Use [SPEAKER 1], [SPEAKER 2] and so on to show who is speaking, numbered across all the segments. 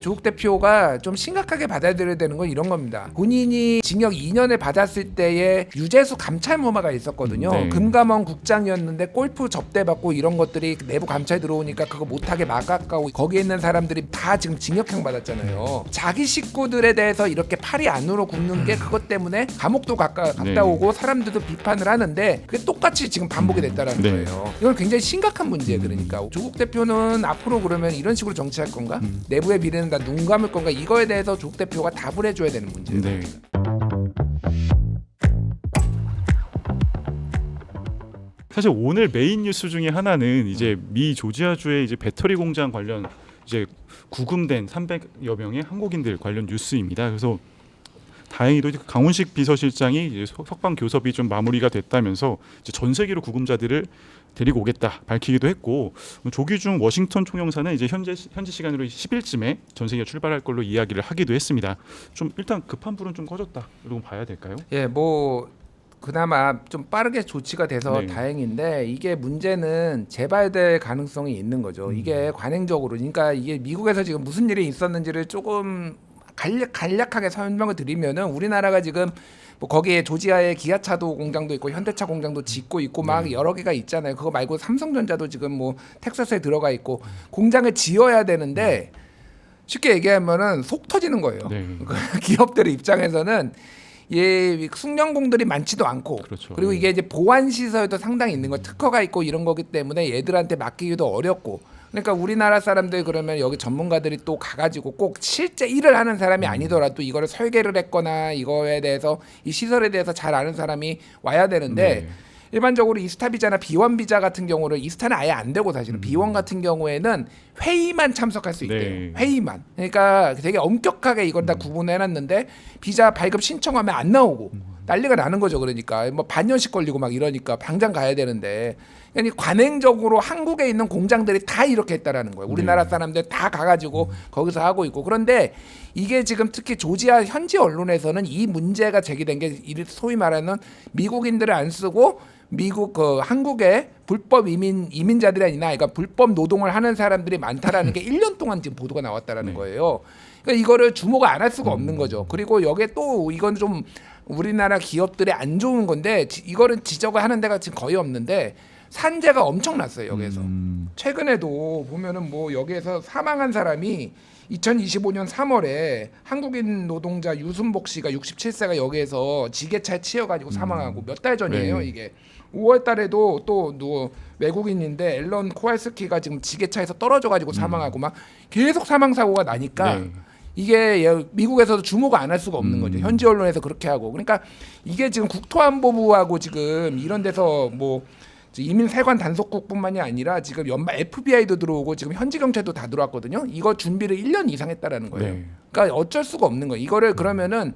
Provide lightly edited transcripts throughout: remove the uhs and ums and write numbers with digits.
[SPEAKER 1] 조국 대표가 좀 심각하게 받아들여야 되는 건 이런 겁니다. 본인이 징역 2년을 받았을 때에 유재수 감찰 무마가 있었거든요.
[SPEAKER 2] 네.
[SPEAKER 1] 금감원 국장이었는데 골프 접대받고 이런 것들이 내부 감찰 들어오니까 그거 못하게 막았고 거기에 있는 사람들이 다 지금 징역형 받았잖아요. 자기 식구들에 대해서 이렇게 팔이 안으로 굽는 게 그것 때문에 감옥도 갔다
[SPEAKER 2] 네.
[SPEAKER 1] 오고 사람들도 비판을 하는데 그게 똑같이 지금 반복이 됐다라는
[SPEAKER 2] 네.
[SPEAKER 1] 거예요. 이건 굉장히 심각한 문제예요. 그러니까 조국 대표는 앞으로 그러면 이런 식으로 정치할 건가? 내부의 미래는 다 눈 감을 건가? 이거에 대해서 조국 대표가 답을 해줘야 되는 문제예요.
[SPEAKER 2] 네. 사실 오늘 메인 뉴스 중에 하나는 이제 미 조지아주의 이제 배터리 공장 관련 이제 구금된 300여 명의 한국인들 관련 뉴스입니다. 그래서 다행히도 강훈식 비서실장이 이제 석방 교섭이 좀 마무리가 됐다면서 이제 전 세계로 구금자들을 데리고 오겠다 밝히기도 했고, 조기중 워싱턴 총영사는 이제 현지 시간으로 10일쯤에 전 세계가 출발할 걸로 이야기를 하기도 했습니다. 좀 일단 급한 불은 좀 꺼졌다 이러고 봐야 될까요?
[SPEAKER 1] 예, 뭐 그나마 좀 빠르게 조치가 돼서
[SPEAKER 2] 네.
[SPEAKER 1] 다행인데 이게 문제는 재발될 가능성이 있는 거죠. 이게 관행적으로, 그러니까 이게 미국에서 지금 무슨 일이 있었는지를 조금 간략하게 설명을 드리면은 우리나라가 지금 뭐 거기에 조지아에 기아차도 공장도 있고 현대차 공장도 짓고 있고 막 여러 개가 있잖아요. 그거 말고 삼성전자도 지금 뭐 텍사스에 들어가 있고 공장을 지어야 되는데 쉽게 얘기하면은 속 터지는 거예요.
[SPEAKER 2] 네.
[SPEAKER 1] 기업들의 입장에서는 숙련공들이 많지도 않고,
[SPEAKER 2] 그렇죠.
[SPEAKER 1] 그리고 이게 이제 보안 시설도 상당히 있는 거, 특허가 있고 이런 거기 때문에 얘들한테 맡기기도 어렵고. 그러니까 우리나라 사람들 그러면 여기 전문가들이 또 가가지고 꼭 실제 일을 하는 사람이 아니더라도 이거를 설계를 했거나 이거에 대해서 이 시설에 대해서 잘 아는 사람이 와야 되는데.
[SPEAKER 2] 네.
[SPEAKER 1] 일반적으로 이스타 비자나 B1 비자 같은 경우는 이스타는 아예 안 되고 사실은 B1 같은 경우에는 회의만 참석할 수 있대요.
[SPEAKER 2] 네.
[SPEAKER 1] 회의만. 그러니까 되게 엄격하게 이걸 다 구분해놨는데 비자 발급 신청하면 안 나오고 난리가 나는 거죠. 그러니까 뭐 반년씩 걸리고 막 이러니까 당장 가야 되는데, 그러니까 관행적으로 한국에 있는 공장들이 다 이렇게 했다라는 거예요. 우리나라 사람들 다 가가지고 거기서 하고 있고. 그런데 이게 지금 특히 조지아 현지 언론에서는 이 문제가 제기된 게 소위 말하는 미국인들을 안 쓰고 미국 한국의 불법 이민자들이 아니라 그러니까 불법 노동을 하는 사람들이 많다라는 게 1년 동안 지금 보도가 나왔다라는 거예요. 그러니까 이거를 주목을 안 할 수가 없는 거죠. 그리고 여기에 또 이건 좀 우리나라 기업들이 안 좋은 건데 이거를 지적을 하는 데가 지금 거의 없는데 산재가 엄청났어요. 여기에서. 최근에도 보면은 뭐 여기에서 사망한 사람이 2025년 3월에 한국인 노동자 유순복 씨가 67세가 여기에서 지게차에 치여가지고 사망하고 몇 달 전이에요.
[SPEAKER 2] 네.
[SPEAKER 1] 이게 5월 달에도 또 외국인인데 앨런 코왈스키가 지금 지게차에서 떨어져가지고 사망하고 막 계속 사망 사고가 나니까
[SPEAKER 2] 네.
[SPEAKER 1] 이게 미국에서도 주목을 안 할 수가 없는 거죠. 현지 언론에서 그렇게 하고. 그러니까 이게 지금 국토안보부하고 지금 이런 데서 뭐 이민 세관 단속국뿐만이 아니라 지금 연말 FBI도 들어오고 지금 현지 경찰도 다 들어왔거든요. 이거 준비를 1년 이상 했다라는 거예요.
[SPEAKER 2] 네.
[SPEAKER 1] 그러니까 어쩔 수가 없는 거예요. 이거를 그러면은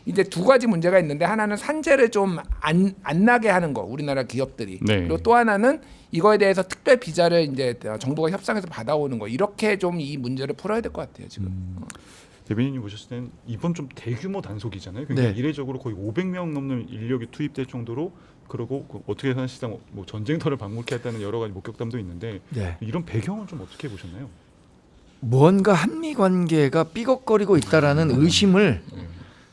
[SPEAKER 1] 이제 두 가지 문제가 있는데, 하나는 산재를 좀 안 나게 하는 거, 우리나라 기업들이.
[SPEAKER 2] 네.
[SPEAKER 1] 그리고 또 하나는 이거에 대해서 특별 비자를 이제 정부가 협상해서 받아오는 거. 이렇게 좀 이 문제를 풀어야 될 것 같아요, 지금.
[SPEAKER 2] 대변인님 보셨을 때는 이번 좀 대규모 단속이잖아요. 그러니까
[SPEAKER 1] 네.
[SPEAKER 2] 이례적으로 거의 500명 넘는 인력이 투입될 정도로, 그리고 어떻게 사실상 뭐 전쟁터를 방문케 했다는 여러 가지 목격담도 있는데,
[SPEAKER 3] 네.
[SPEAKER 2] 이런 배경은 좀 어떻게 보셨나요?
[SPEAKER 3] 무언가 한미 관계가 삐걱거리고 있다라는 의심을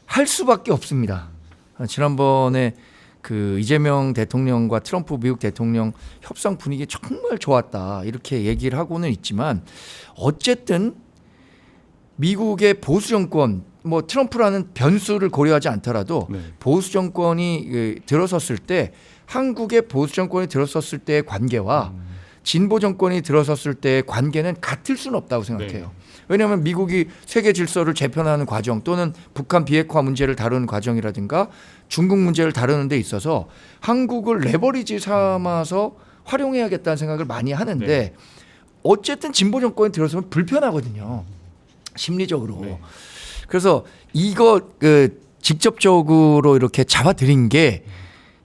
[SPEAKER 3] 할 수밖에 없습니다. 지난번에 그 이재명 대통령과 트럼프 미국 대통령 협상 분위기 정말 좋았다 이렇게 얘기를 하고는 있지만, 어쨌든 미국의 보수 정권, 뭐 트럼프라는 변수를 고려하지 않더라도
[SPEAKER 2] 네.
[SPEAKER 3] 보수 정권이 들어섰을 때, 한국의 보수 정권이 들어섰을 때의 관계와 진보 정권이 들어섰을 때의 관계는 같을 수는 없다고 생각해요.
[SPEAKER 2] 네.
[SPEAKER 3] 왜냐하면 미국이 세계 질서를 재편하는 과정, 또는 북한 비핵화 문제를 다루는 과정이라든가 중국 문제를 다루는 데 있어서 한국을 레버리지 삼아서 활용해야겠다는 생각을 많이 하는데,
[SPEAKER 2] 네.
[SPEAKER 3] 어쨌든 진보 정권이 들어서면 불편하거든요, 심리적으로.
[SPEAKER 2] 네.
[SPEAKER 3] 그래서 이거 직접적으로 이렇게 잡아들인 게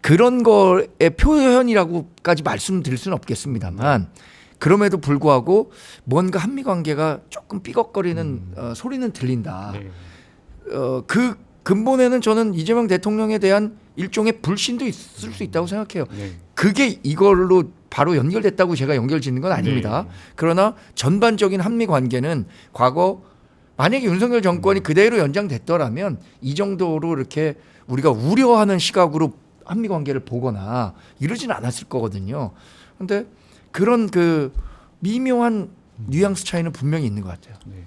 [SPEAKER 3] 그런 거의 표현이라고까지 말씀드릴 수는 없겠습니다만, 그럼에도 불구하고 뭔가 한미 관계가 조금 삐걱거리는 소리는 들린다.
[SPEAKER 2] 네.
[SPEAKER 3] 그 근본에는 저는 이재명 대통령에 대한 일종의 불신도 있을 수 있다고 생각해요.
[SPEAKER 2] 네.
[SPEAKER 3] 그게 이걸로 바로 연결됐다고 제가 연결 짓는 건 아닙니다.
[SPEAKER 2] 네.
[SPEAKER 3] 그러나 전반적인 한미 관계는 과거 만약에 윤석열 정권이 그대로 연장됐더라면 이 정도로 이렇게 우리가 우려하는 시각으로 한미 관계를 보거나 이러지는 않았을 거거든요. 그런데 그런 그 미묘한 뉘앙스 차이는 분명히 있는 것 같아요.
[SPEAKER 2] 네.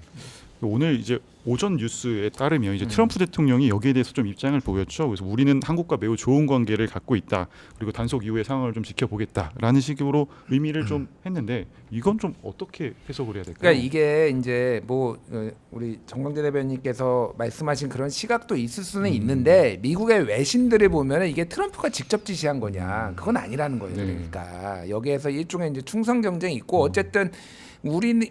[SPEAKER 2] 오늘 이제 오전 뉴스에 따르면 이제 트럼프 대통령이 여기에 대해서 좀 입장을 보였죠. 그래서 우리는 한국과 매우 좋은 관계를 갖고 있다. 그리고 단속 이후의 상황을 좀 지켜보겠다라는 식으로 의미를 좀 했는데 이건 좀 어떻게 해석을 해야 될까요?
[SPEAKER 1] 그러니까 이게 이제 뭐 우리 정광재 대변인께서 말씀하신 그런 시각도 있을 수는 있는데 미국의 외신들을 보면 이게 트럼프가 직접 지시한 거냐 그건 아니라는 거예요.
[SPEAKER 2] 네.
[SPEAKER 1] 그러니까 여기에서 일종의 이제 충성 경쟁이 있고 어쨌든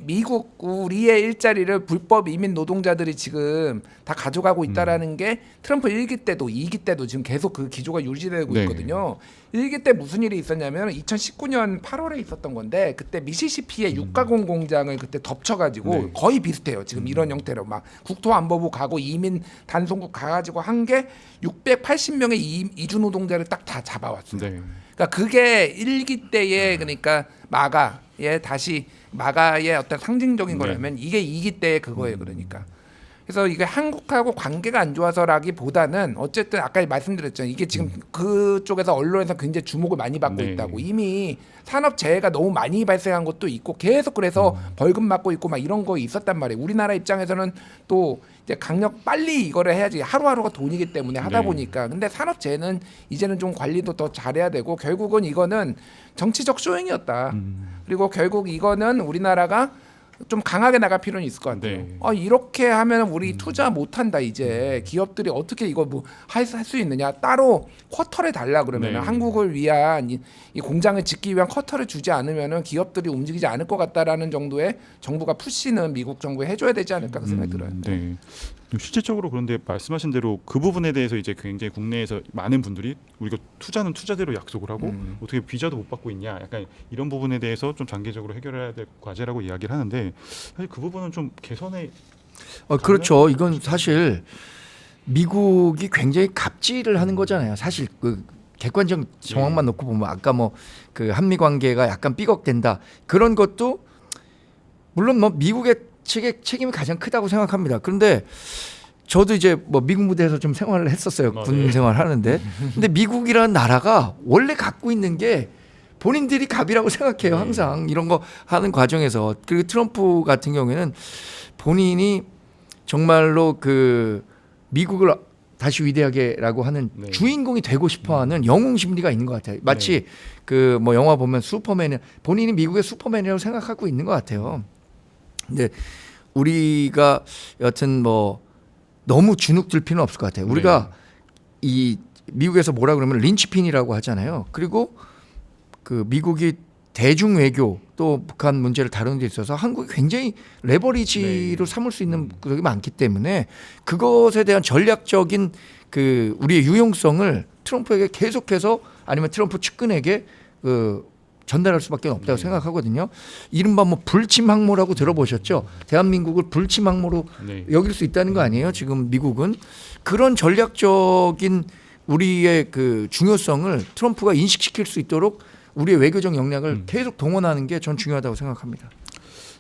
[SPEAKER 1] 미국 우리의 일자리를 불법 이민 노동자들이 지금 다 가져가고 있다라는 게 트럼프 1기 때도 2기 때도 지금 계속 그 기조가 유지되고
[SPEAKER 2] 네.
[SPEAKER 1] 있거든요. 1기 때 무슨 일이 있었냐면 2019년 8월에 있었던 건데 그때 미시시피의 육가공 공장을 그때 덮쳐가지고
[SPEAKER 2] 네.
[SPEAKER 1] 거의 비슷해요. 지금 이런 형태로 막 국토안보부 가고 이민 단속국 가가지고 한 게 680명의 이주 노동자를 딱 다 잡아왔어요.
[SPEAKER 2] 네.
[SPEAKER 1] 그러니까 그게 1기 때의 그러니까 마가의 다시 마가의 어떤 상징적인 거라면 이게 2기 때의 그거예요. 그러니까. 그래서 이게 한국하고 관계가 안 좋아서라기보다는 어쨌든 아까 말씀드렸잖아요. 이게 지금 그쪽에서 언론에서 굉장히 주목을 많이 받고
[SPEAKER 2] 네.
[SPEAKER 1] 있다고. 이미 산업재해가 너무 많이 발생한 것도 있고 계속 그래서 벌금 맞고 있고 막 이런 거 있었단 말이에요. 우리나라 입장에서는 또 이제 강력 빨리 이거를 해야지 하루하루가 돈이기 때문에 하다
[SPEAKER 2] 네.
[SPEAKER 1] 보니까. 근데 산업재해는 이제는 좀 관리도 더 잘해야 되고 결국은 이거는 정치적 쇼잉이었다. 그리고 결국 이거는 우리나라가 좀 강하게 나갈 필요는 있을 것 같아요.
[SPEAKER 2] 네.
[SPEAKER 1] 이렇게 하면 우리 투자 못한다 이제 기업들이 어떻게 이거 뭐 할 수 있느냐 따로 쿼터를 달라 그러면
[SPEAKER 2] 네.
[SPEAKER 1] 한국을 위한 이 공장을 짓기 위한 쿼터를 주지 않으면은 기업들이 움직이지 않을 것 같다라는 정도의 정부가 푸시는 미국 정부에 해줘야 되지 않을까 그 생각이 들어요.
[SPEAKER 2] 네. 실질적으로 그런데 말씀하신 대로 그 부분에 대해서 이제 굉장히 국내에서 많은 분들이 우리가 투자는 투자대로 약속을 하고 어떻게 비자도 못 받고 있냐 약간 이런 부분에 대해서 좀 장기적으로 해결해야 될 과제라고 이야기를 하는데 사실 그 부분은 좀 개선에
[SPEAKER 3] 그렇죠. 이건 사실 미국이 굉장히 갑질을 하는 거잖아요. 사실 그 객관적 정황만 놓고 보면 아까 뭐 그 한미 관계가 약간 삐걱된다 그런 것도 물론 뭐 미국의 책임이 가장 크다고 생각합니다. 그런데 저도 이제 뭐 미국 무대에서 좀 생활을 했었어요. 군 생활 하는데 근데 미국이라는 나라가 원래 갖고 있는 게 본인들이 갑이라고 생각해요. 항상 이런 거 하는 과정에서. 그리고 트럼프 같은 경우에는 본인이 정말로 그 미국을 다시 위대하게라고 하는
[SPEAKER 2] 네.
[SPEAKER 3] 주인공이 되고 싶어하는 영웅 심리가 있는 것 같아요. 마치 그 뭐 영화 보면 슈퍼맨이 본인이 미국의 슈퍼맨이라고 생각하고 있는 것 같아요. 근데 우리가 여튼 뭐 너무 주눅들 필요는 없을 것 같아요. 우리가 이 미국에서 뭐라 그러면 린치핀이라고 하잖아요. 그리고 그 미국이 대중 외교 또 북한 문제를 다루는 데 있어서 한국이 굉장히 레버리지로 삼을 수 있는 것이 많기 때문에 그것에 대한 전략적인 그 우리의 유용성을 트럼프에게 계속해서 아니면 트럼프 측근에게 그 전달할 수밖에 없다고 생각하거든요. 이른바 뭐 불침 항모라고 들어보셨죠? 대한민국을 불침 항모로 여길 수 있다는 거 아니에요? 지금 미국은 그런 전략적인 우리의 그 중요성을 트럼프가 인식시킬 수 있도록 우리의 외교적 역량을 계속 동원하는 게 전 중요하다고 생각합니다.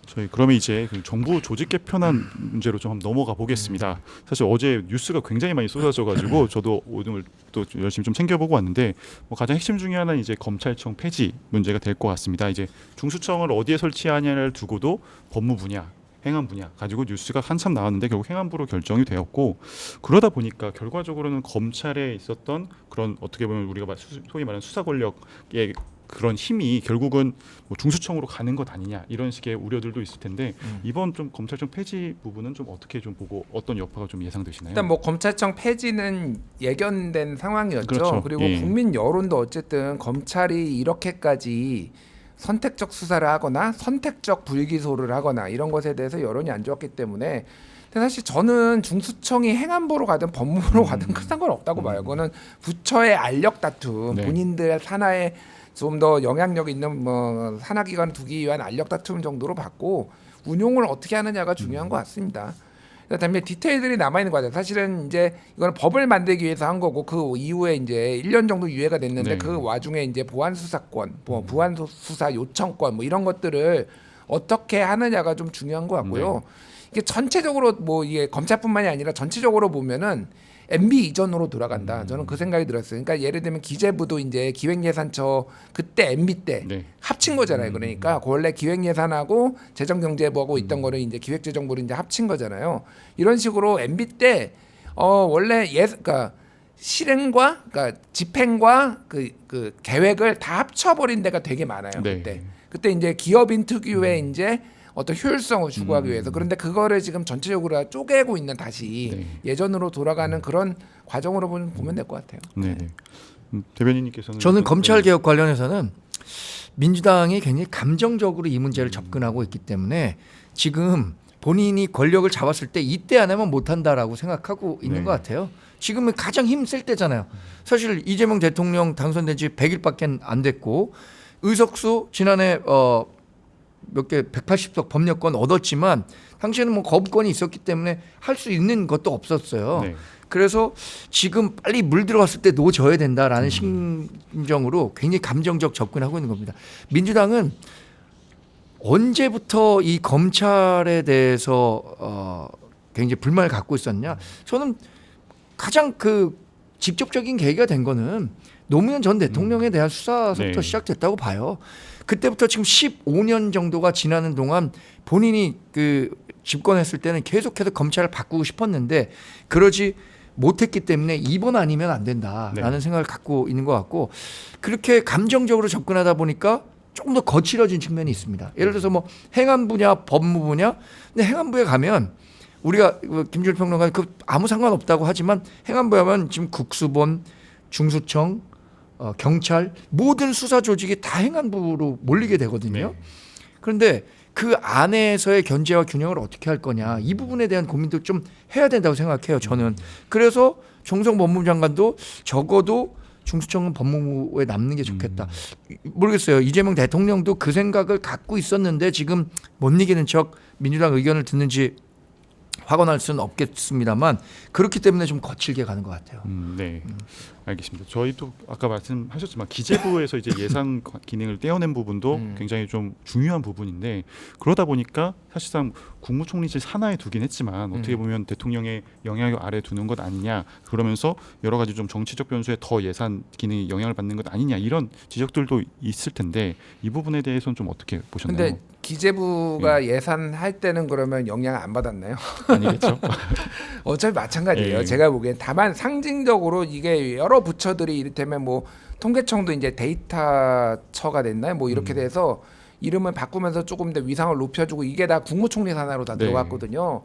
[SPEAKER 2] 저희 그러면 이제 그 정부 조직 개편안 문제로 좀 한번 넘어가 보겠습니다. 사실 어제 뉴스가 굉장히 많이 쏟아져가지고 저도 오늘 또 열심히 좀 챙겨보고 왔는데 뭐 가장 핵심 중에 하나는 이제 검찰청 폐지 문제가 될 것 같습니다. 이제 중수청을 어디에 설치하냐를 두고도 법무 분야, 행안 분야 가지고 뉴스가 한참 나왔는데 결국 행안부로 결정이 되었고 그러다 보니까 결과적으로는 검찰에 있었던 그런 어떻게 보면 우리가 소위 말하는 수사 권력의 그런 힘이 결국은 뭐 중수청으로 가는 것 아니냐 이런 식의 우려들도 있을 텐데 이번 좀 검찰청 폐지 부분은 좀 어떻게 좀 보고 어떤 여파가 좀 예상되시나요?
[SPEAKER 1] 일단 뭐 검찰청 폐지는 예견된 상황이었죠.
[SPEAKER 2] 그렇죠.
[SPEAKER 1] 그리고 국민 여론도 어쨌든 검찰이 이렇게까지 선택적 수사를 하거나 선택적 불기소를 하거나 이런 것에 대해서 여론이 안 좋았기 때문에 근데 사실 저는 중수청이 행안부로 가든 법무부로 가든 큰 상관없다고 봐요. 그거는 부처의 알력 다툼, 본인들 산하에 좀 더 영향력 있는 뭐 산하기관을 두기 위한 알력 다툼 정도로 봤고 운용을 어떻게 하느냐가 중요한 것 같습니다. 그다음에 디테일들이 남아 있는 거죠. 사실은 이제 이거는 법을 만들기 위해서 한 거고 그 이후에 이제 1년 정도 유예가 됐는데 그 와중에 이제 보안 수사권, 뭐 보안 수사 요청권 뭐 이런 것들을 어떻게 하느냐가 좀 중요한 것 같고요. 이게 전체적으로 뭐 이게 검찰뿐만이 아니라 전체적으로 보면은 MB 이전으로 돌아간다. 저는 그 생각이 들었어요. 그러니까 예를 들면 기재부도 이제 기획예산처 그때 MB 때
[SPEAKER 2] 네.
[SPEAKER 1] 합친 거잖아요. 그러니까 원래 기획예산하고 재정경제부하고 있던 거를 이제 기획재정부를 이제 합친 거잖아요. 이런 식으로 MB 때 원래 그러니까 실행과 그러니까 집행과 그 계획을 다 합쳐버린 데가 되게 많아요.
[SPEAKER 2] 네.
[SPEAKER 1] 그때 이제 기업인 특유의 이제 어떤 효율성을 추구하기 위해서 그런데 그거를 지금 전체적으로 다 쪼개고 있는 다시
[SPEAKER 2] 네.
[SPEAKER 1] 예전으로 돌아가는 그런 과정으로 보면 될 것 같아요.
[SPEAKER 2] 네. 대변인님께서는
[SPEAKER 3] 저는
[SPEAKER 2] 어떤-
[SPEAKER 3] 검찰 개혁 관련해서는 민주당이 굉장히 감정적으로 이 문제를 접근하고 있기 때문에 지금 본인이 권력을 잡았을 때 이때 안 하면 못한다라고 생각하고 있는
[SPEAKER 2] 네.
[SPEAKER 3] 것 같아요. 지금은 가장 힘쓸 때잖아요. 사실 이재명 대통령 당선된 지 100일밖에 안 됐고 의석수 지난해 몇 개 180석 법률권 얻었지만 당시에는 뭐 거부권이 있었기 때문에 할 수 있는 것도 없었어요.
[SPEAKER 2] 네.
[SPEAKER 3] 그래서 지금 빨리 물 들어왔을 때 놓아줘야 된다라는 심정으로 굉장히 감정적 접근하고 있는 겁니다. 민주당은 언제부터 이 검찰에 대해서 굉장히 불만을 갖고 있었냐? 저는 가장 그 직접적인 계기가 된 거는 노무현 전 대통령에 대한 수사서부터
[SPEAKER 2] 네.
[SPEAKER 3] 시작됐다고 봐요. 그때부터 지금 15년 정도가 지나는 동안 본인이 그 집권했을 때는 계속해서 검찰을 바꾸고 싶었는데 그러지 못했기 때문에 이번 아니면 안 된다라는
[SPEAKER 2] 네.
[SPEAKER 3] 생각을 갖고 있는 것 같고 그렇게 감정적으로 접근하다 보니까 조금 더 거칠어진 측면이 있습니다. 예를 들어서 뭐 행안부냐 법무부냐 근데 행안부에 가면 우리가 김준일 평론가 그 아무 상관없다고 하지만 행안부에 가면 지금 국수본, 중수청, 경찰 모든 수사 조직이 다 행안부로 몰리게 되거든요.
[SPEAKER 2] 네.
[SPEAKER 3] 그런데 그 안에서의 견제와 균형을 어떻게 할 거냐 이 부분에 대한 고민도 좀 해야 된다고 생각해요. 저는 그래서 정성 법무부 장관도 적어도 중수청은 법무부에 남는 게 좋겠다. 모르겠어요. 이재명 대통령도 그 생각을 갖고 있었는데 지금 못 이기는 척 민주당 의견을 듣는지 확언할 수는 없겠습니다만 그렇기 때문에 좀 거칠게 가는 것 같아요.
[SPEAKER 2] 네. 알겠습니다. 저희도 아까 말씀하셨지만 기재부에서 이제 예산 기능을 떼어낸 부분도 굉장히 좀 중요한 부분인데 그러다 보니까 사실상 국무총리실 산하에 두긴 했지만 어떻게 보면 대통령의 영향력 아래 두는 것 아니냐 그러면서 여러 가지 좀 정치적 변수에 더 예산 기능이 영향을 받는 것 아니냐 이런 지적들도 있을 텐데 이 부분에 대해서는 좀 어떻게 보셨나요?
[SPEAKER 1] 근데 기재부가 예산할 때는 그러면 영향 안 받았나요?
[SPEAKER 2] 아니겠죠?
[SPEAKER 1] 어차피 마찬가지예요.
[SPEAKER 2] 예.
[SPEAKER 1] 제가 보기엔 다만 상징적으로 이게 여러 부처들이 이를테면 뭐 통계청도 이제 데이터처가 됐나요? 뭐 이렇게 돼서 이름을 바꾸면서 조금 더 위상을 높여주고 이게 다 국무총리 산하로 다
[SPEAKER 2] 네.
[SPEAKER 1] 들어갔거든요.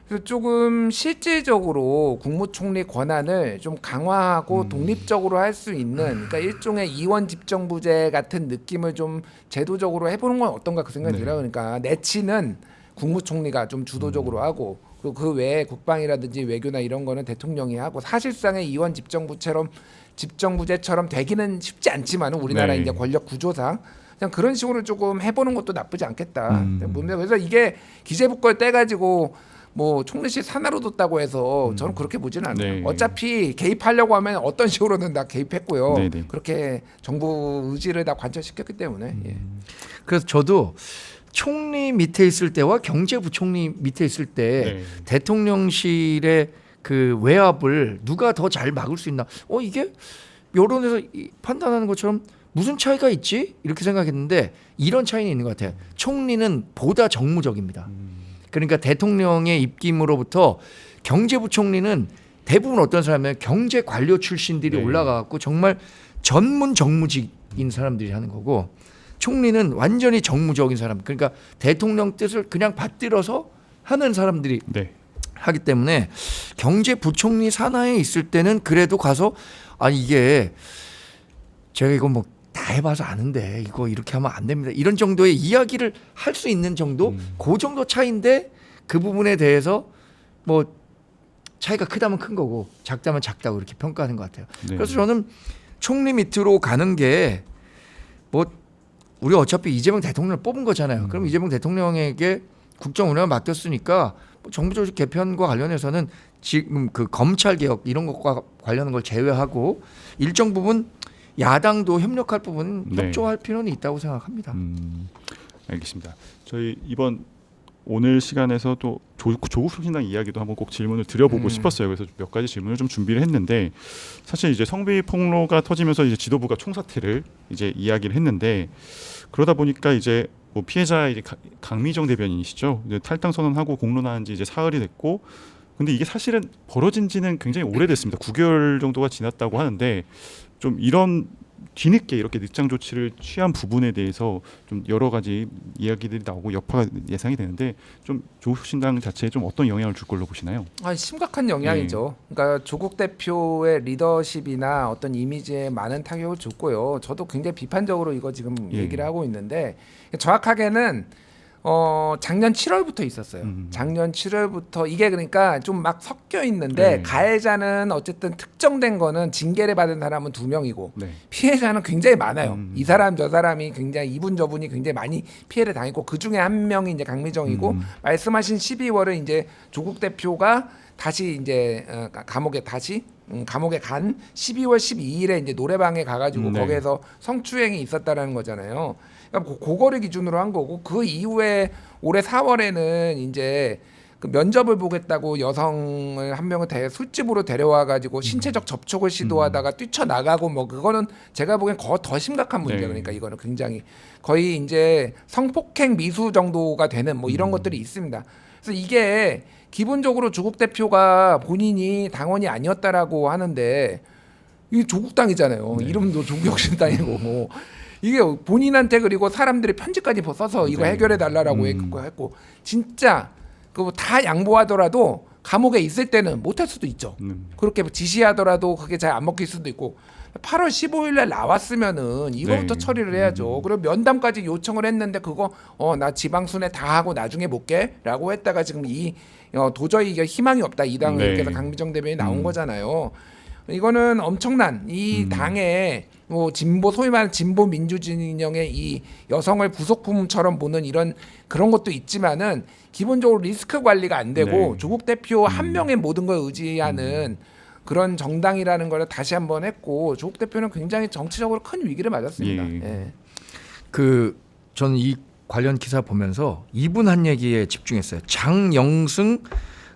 [SPEAKER 1] 그래서 조금 실질적으로 국무총리 권한을 좀 강화하고 독립적으로 할 수 있는 그러니까 일종의 이원 집정부제 같은 느낌을 좀 제도적으로 해보는 건 어떤가 그 생각이
[SPEAKER 2] 네.
[SPEAKER 1] 들어요. 그러니까 내치는 국무총리가 좀 주도적으로 하고 그리고 그 외에 국방이라든지 외교나 이런 거는 대통령이 하고 사실상의 이원 집정부제처럼 되기는 쉽지 않지만 우리나라
[SPEAKER 2] 네.
[SPEAKER 1] 이제 권력 구조상 그냥 그런 식으로 조금 해보는 것도 나쁘지 않겠다.
[SPEAKER 2] 음.
[SPEAKER 1] 그래서 이게 기재부 걸 떼가지고 뭐 총리실 산하로 뒀다고 해서 저는 그렇게 보지는 않아요.
[SPEAKER 2] 네.
[SPEAKER 1] 어차피 개입하려고 하면 어떤 식으로는 다 개입했고요.
[SPEAKER 2] 네, 네.
[SPEAKER 1] 그렇게 정부 의지를 다 관철시켰기 때문에. 예.
[SPEAKER 3] 그래서 저도 총리 밑에 있을 때와 경제부총리 밑에 있을 때
[SPEAKER 2] 네.
[SPEAKER 3] 대통령실의 그 외압을 누가 더 잘 막을 수 있나? 이게 여론에서 판단하는 것처럼 무슨 차이가 있지? 이렇게 생각했는데 이런 차이는 있는 것 같아요. 총리는 보다 정무적입니다. 그러니까 대통령의 입김으로부터 경제부총리는 대부분 어떤 사람이면 경제 관료 출신들이
[SPEAKER 2] 네.
[SPEAKER 3] 올라가고 정말 전문 정무직인 사람들이 하는 거고 총리는 완전히 정무적인 사람. 그러니까 대통령 뜻을 그냥 받들어서 하는 사람들이
[SPEAKER 2] 네.
[SPEAKER 3] 하기 때문에 경제부총리 산하에 있을 때는 그래도 가서 이게 제가 이거 뭐 다 해봐서 아는데 이거 이렇게 하면 안 됩니다. 이런 정도의 이야기를 할 수 있는 정도, 그 정도 차이인데 그 부분에 대해서 뭐 차이가 크다면 큰 거고 작다면 작다고 이렇게 평가하는 것 같아요.
[SPEAKER 2] 네.
[SPEAKER 3] 그래서 저는 총리 밑으로 가는 게 뭐 우리 어차피 이재명 대통령을 뽑은 거잖아요. 그럼 이재명 대통령에게 국정 운영을 맡겼으니까 뭐 정부 조직 개편과 관련해서는 지금 그 검찰 개혁 이런 것과 관련한 걸 제외하고 일정 부분 야당도 협력할 부분은
[SPEAKER 2] 네.
[SPEAKER 3] 협조할 필요는 있다고 생각합니다.
[SPEAKER 2] 알겠습니다. 저희 이번 오늘 시간에서 또 조국 혁신당 이야기도 한번 꼭 질문을 드려보고 싶었어요. 그래서 몇 가지 질문을 좀 준비를 했는데 사실 이제 성비 폭로가 터지면서 이제 지도부가 총사퇴를 이제 이야기를 했는데 그러다 보니까 이제 뭐 피해자 이제 강미정 대변인이시죠. 이제 탈당 선언하고 공론화한 지 이제 사흘이 됐고 근데 이게 사실은 벌어진 지는 굉장히 오래됐습니다. 9개월 정도가 지났다고 하는데 좀 이런 뒤늦게 이렇게 늑장 조치를 취한 부분에 대해서 좀 여러 가지 이야기들이 나오고 여파가 예상이 되는데 좀 조국신당 자체에 좀 어떤 영향을 줄 걸로 보시나요?
[SPEAKER 1] 심각한 영향이죠. 그러니까 조국 대표의 리더십이나 어떤 이미지에 많은 타격을 줬고요. 저도 굉장히 비판적으로 이거 지금 얘기를 하고 있는데 정확하게는 작년 7월부터 있었어요. 작년 7월부터 이게 그러니까 좀 막 섞여 있는데 가해자는 어쨌든 특정된 거는 징계를 받은 사람은 2명이고 피해자는 굉장히 많아요. 이 사람 저 사람이 굉장히 이분 저분이 굉장히 많이 피해를 당했고 그 중에 한 명이 이제 강미정이고 말씀하신 12월에 이제 조국 대표가 다시 이제 감옥에 간 12월 12일에 이제 노래방에 가가지고 거기에서 성추행이 있었다라는 거잖아요. 그러니까 그거를 기준으로 한 거고 그 이후에 올해 4월에는 이제 그 면접을 보겠다고 여성을 한 명을 술집으로 데려와 가지고 신체적 접촉을 시도하다가 뛰쳐나가고 뭐 그거는 제가 보기엔 더 심각한 문제. 그러니까 이거는 굉장히 거의 이제 성폭행 미수 정도가 되는 뭐 이런 것들이 있습니다. 그래서 이게 기본적으로 조국 대표가 본인이 당원이 아니었다라고 하는데 이게 조국당이잖아요. 이름도 조국혁신당이고 뭐 이게 본인한테 그리고 사람들이 편지까지 써서 이거 해결해 달라라고 했고 진짜 그거 다 양보하더라도 감옥에 있을 때는 못할 수도 있죠. 그렇게 지시하더라도 그게 잘 안 먹힐 수도 있고 8월 15일 날 나왔으면은 이거부터 처리를 해야죠. 그리고 면담까지 요청을 했는데 그거 나 지방순회 다 하고 나중에 볼게라고 했다가 지금 도저히 이게 희망이 없다 이 당을 이렇게 해서 강미정 대변인이 나온 거잖아요. 이거는 엄청난 이 당의 뭐 진보 소위 말하는 진보 민주진영의 이 여성을 부속품처럼 보는 이런 그런 것도 있지만은 기본적으로 리스크 관리가 안 되고 조국 대표 한 명의 모든 걸 의지하는 그런 정당이라는 걸 다시 한번 했고 조국 대표는 굉장히 정치적으로 큰 위기를 맞았습니다.
[SPEAKER 3] 저는 이 관련 기사 보면서 이분 한 얘기에 집중했어요. 장영승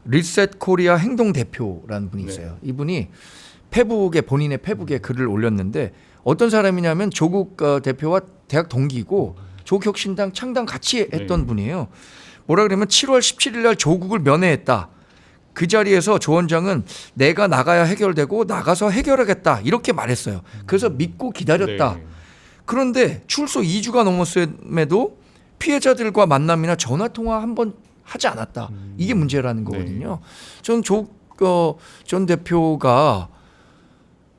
[SPEAKER 3] 리셋 코리아 행동 대표라는 분이 있어요. 이분이 본인의 페북에 글을 올렸는데 어떤 사람이냐면 조국 대표와 대학 동기고 조국혁신당 창당 같이 했던 분이에요. 뭐라 그러면 7월 17일 날 조국을 면회했다. 그 자리에서 조 원장은 내가 나가야 해결되고 나가서 해결하겠다 이렇게 말했어요. 그래서 믿고 기다렸다. 그런데 출소 2주가 넘었음에도 피해자들과 만남이나 전화 통화 한 번 하지 않았다. 이게 문제라는 거거든요. 저는 조국 전 대표가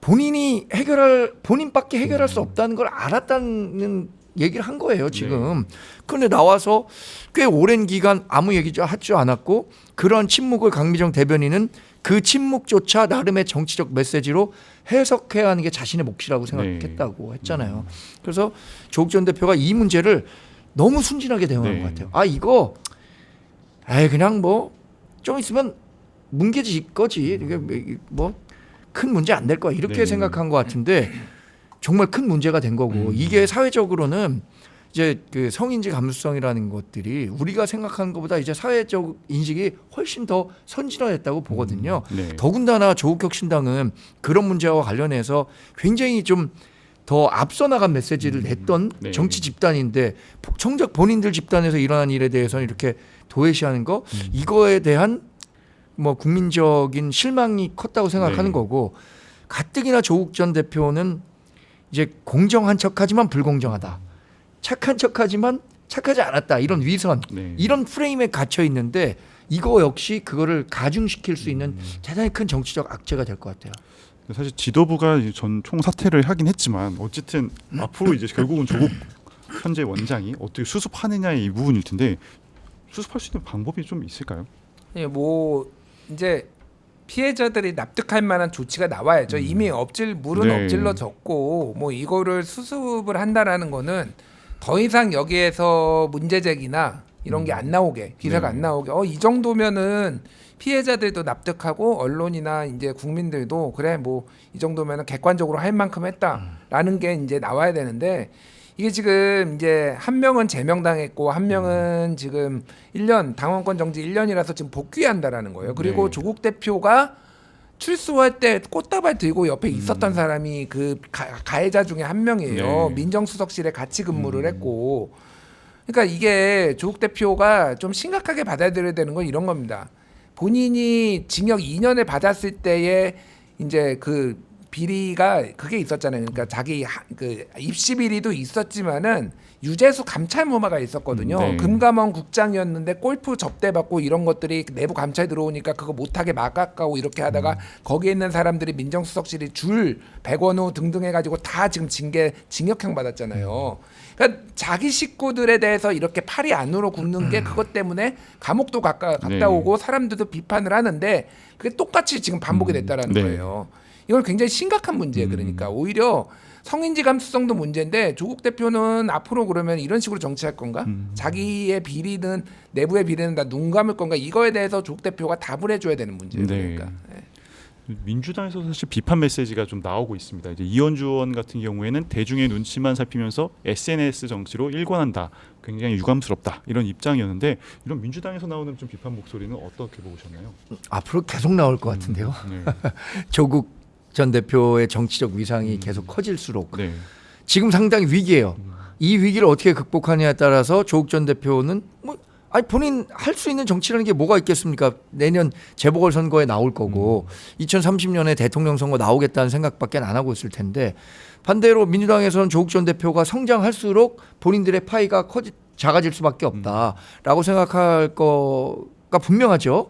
[SPEAKER 3] 본인밖에 해결할 수 없다는 걸 알았다는 얘기를 한 거예요, 지금. 그런데 나와서 꽤 오랜 기간 아무 얘기도 하지 않았고 그런 침묵을 강미정 대변인은 그 침묵조차 나름의 정치적 메시지로 해석해야 하는 게 자신의 몫이라고 생각했다고 했잖아요. 그래서 조국 전 대표가 이 문제를 너무 순진하게 대응한 것 같아요. 이거 그냥 뭐 좀 있으면 뭉개질 거지. 이게 뭐 큰 문제 안 될 거야. 이렇게 생각한 것 같은데 정말 큰 문제가 된 거고 이게 사회적으로는 이제 그 성인지 감수성이라는 것들이 우리가 생각하는 것보다 이제 사회적 인식이 훨씬 더 선진화됐다고 보거든요. 더군다나 조국혁신당은 그런 문제와 관련해서 굉장히 좀 더 앞서 나간 메시지를 냈던 정치 집단인데 정작 본인들 집단에서 일어난 일에 대해서는 이렇게 도외시하는 거 이거에 대한 뭐 국민적인 실망이 컸다고 생각하는 거고 가뜩이나 조국 전 대표는 이제 공정한 척하지만 불공정하다. 착한 척하지만 착하지 않았다. 이런 위선, 이런 프레임에 갇혀 있는데 이거 역시 그거를 가중시킬 수 있는 대단히 큰 정치적 악재가 될 것 같아요.
[SPEAKER 2] 사실 지도부가 전 총사퇴를 하긴 했지만 어쨌든 앞으로 이제 결국은 조국 현재 원장이 어떻게 수습하느냐의 이 부분일 텐데 수습할 수 있는 방법이 좀 있을까요?
[SPEAKER 1] 뭐 이제 피해자들이 납득할 만한 조치가 나와야죠. 이미 물은 엎질러졌고 뭐 이거를 수습을 한다라는 거는 더 이상 여기에서 문제 제기나 이런 게 안 나오게 기사가 안 나오게 이 정도면은 피해자들도 납득하고 언론이나 이제 국민들도 그래 뭐 이 정도면은 객관적으로 할 만큼 했다라는 게 이제 나와야 되는데 이게 지금 이제 한 명은 제명당했고 한 명은 지금 1년 당원권 정지 1년이라서 지금 복귀한다라는 거예요. 그리고
[SPEAKER 2] 네.
[SPEAKER 1] 조국 대표가 출소할 때 꽃다발 들고 옆에 있었던 사람이 그 가해자 중에 한 명이에요.
[SPEAKER 2] 네.
[SPEAKER 1] 민정수석실에 같이 근무를 했고, 그러니까 이게 조국 대표가 좀 심각하게 받아들여야 되는 건 이런 겁니다. 본인이 징역 2년을 받았을 때에 이제 그 비리가 그게 있었잖아요. 그러니까 자기 그 입시 비리도 있었지만은 유재수 감찰무마가 있었거든요.
[SPEAKER 2] 네.
[SPEAKER 1] 금감원 국장이었는데 골프 접대받고 이런 것들이 내부 감찰 들어오니까 그거 못하게 막아가고 이렇게 하다가 거기에 있는 사람들이 민정수석실이 줄 백원호 등등 해가지고 다 지금 징역형 받았잖아요. 그러니까 자기 식구들에 대해서 이렇게 팔이 안으로 굽는 게 그것 때문에 감옥도 갔다
[SPEAKER 2] 네.
[SPEAKER 1] 오고 사람들도 비판을 하는데 그게 똑같이 지금 반복이 됐다라는
[SPEAKER 2] 네.
[SPEAKER 1] 거예요. 이건 굉장히 심각한 문제예요. 그러니까 오히려 성인지 감수성도 문제인데 조국 대표는 앞으로 그러면 이런 식으로 정치할 건가? 자기의 비리든 내부의 비리는 다 눈 감을 건가? 이거에 대해서 조국 대표가 답을 해줘야 되는 문제예요.
[SPEAKER 2] 네.
[SPEAKER 1] 그러니까. 네.
[SPEAKER 2] 민주당에서 사실 비판 메시지가 좀 나오고 있습니다. 이제 이현주 의원 같은 경우에는 대중의 눈치만 살피면서 SNS 정치로 일관한다. 굉장히 유감스럽다. 이런 입장이었는데 이런 민주당에서 나오는 좀 비판 목소리는 어떻게 보셨나요?
[SPEAKER 3] 앞으로 계속 나올 것 같은데요.
[SPEAKER 2] 네.
[SPEAKER 3] 조국 전 대표의 정치적 위상이 계속 커질수록
[SPEAKER 2] 네.
[SPEAKER 3] 지금 상당히 위기예요. 이 위기를 어떻게 극복하냐에 따라서 조국 전 대표는 뭐 아니 본인 할 수 있는 정치라는 게 뭐가 있겠습니까? 내년 재보궐 선거에 나올 거고 2030년에 대통령 선거 나오겠다는 생각밖에 안 하고 있을 텐데 반대로 민주당에서는 조국 전 대표가 성장할수록 본인들의 파이가 작아질 수밖에 없다라고 생각할 거가 분명하죠.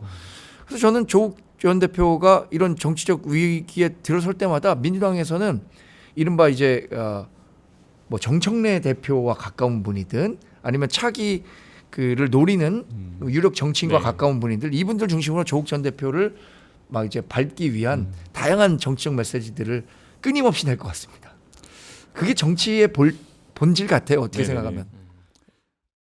[SPEAKER 3] 그래서 저는 조국 전 대표가 이런 정치적 위기에 들어설 때마다 민주당에서는 이른바 이제 뭐 정청래 대표와 가까운 분이든 아니면 차기 그를 노리는 유력 정치인과
[SPEAKER 2] 네.
[SPEAKER 3] 가까운 분들 이분들 중심으로 조국 전 대표를 막 이제 밟기 위한 다양한 정치적 메시지들을 끊임없이 낼 것 같습니다. 그게 정치의 본질 같아요. 어떻게
[SPEAKER 2] 네.
[SPEAKER 3] 생각하면.